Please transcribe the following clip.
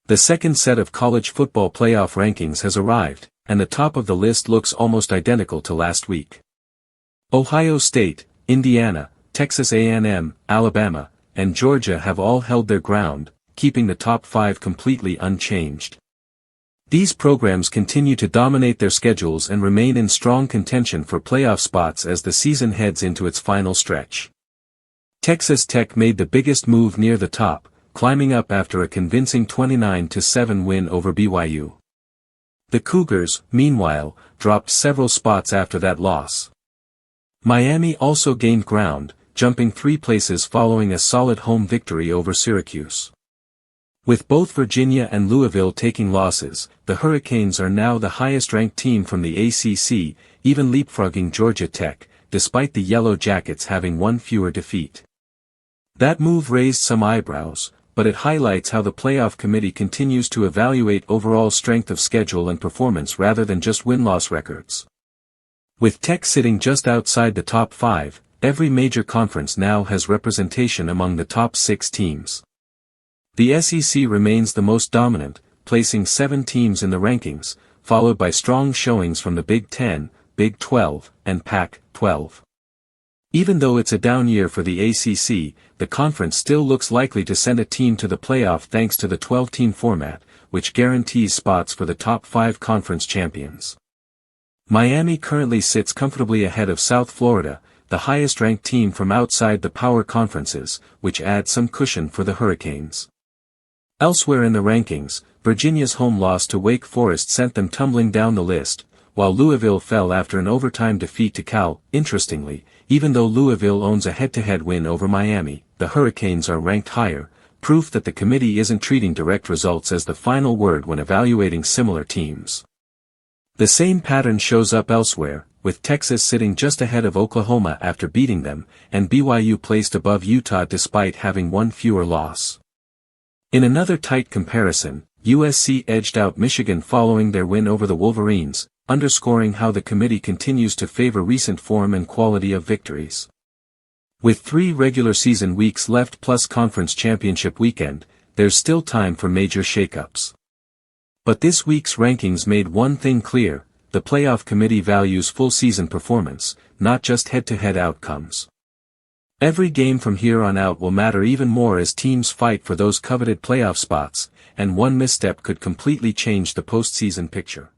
The second set of college football playoff rankings has arrived, and the top of the list looks almost identical to last week. Ohio State, Indiana, Texas A&M, Alabama, and Georgia have all held their ground, keeping the top 5 completely unchanged. These programs continue to dominate their schedules and remain in strong contention for playoff spots as the season heads into its final stretch. Texas Tech made the biggest move near the top, climbing up after a convincing 29-7 win over BYU. The Cougars, meanwhile, dropped several spots after that loss. Miami also gained ground, jumping 3 places following a solid home victory over Syracuse. With both Virginia and Louisville taking losses, the Hurricanes are now the highest-ranked team from the ACC, even leapfrogging Georgia Tech, despite the Yellow Jackets having one fewer defeat. That move raised some eyebrows, but it highlights how the playoff committee continues to evaluate overall strength of schedule and performance rather than just win-loss records. With Tech sitting just outside the top 5, every major conference now has representation among the top 6 teams. The SEC remains the most dominant, placing 7 teams in the rankings, followed by strong showings from the Big 10, Big 12, and Pac-12. Even though it's a down year for the ACC, the conference still looks likely to send a team to the playoff thanks to the 12-team format, which guarantees spots for the top 5 conference champions. Miami currently sits comfortably ahead of South Florida, the highest-ranked team from outside the power conferences, which adds some cushion for the Hurricanes. Elsewhere in the rankings, Virginia's home loss to Wake Forest sent them tumbling down the list, while Louisville fell after an overtime defeat to Cal. Interestingly, even though Louisville owns a head-to-head win over Miami, the Hurricanes are ranked higher, proof that the committee isn't treating direct results as the final word when evaluating similar teams. The same pattern shows up elsewhere, with Texas sitting just ahead of Oklahoma after beating them, and BYU placed above Utah despite having one fewer loss. In another tight comparison, USC edged out Michigan following their win over the Wolverines, underscoring how the committee continues to favor recent form and quality of victories. With 3 regular season weeks left plus conference championship weekend, there's still time for major shakeups. But this week's rankings made one thing clear: the playoff committee values full season performance, not just head-to-head outcomes. Every game from here on out will matter even more as teams fight for those coveted playoff spots, and one misstep could completely change the postseason picture.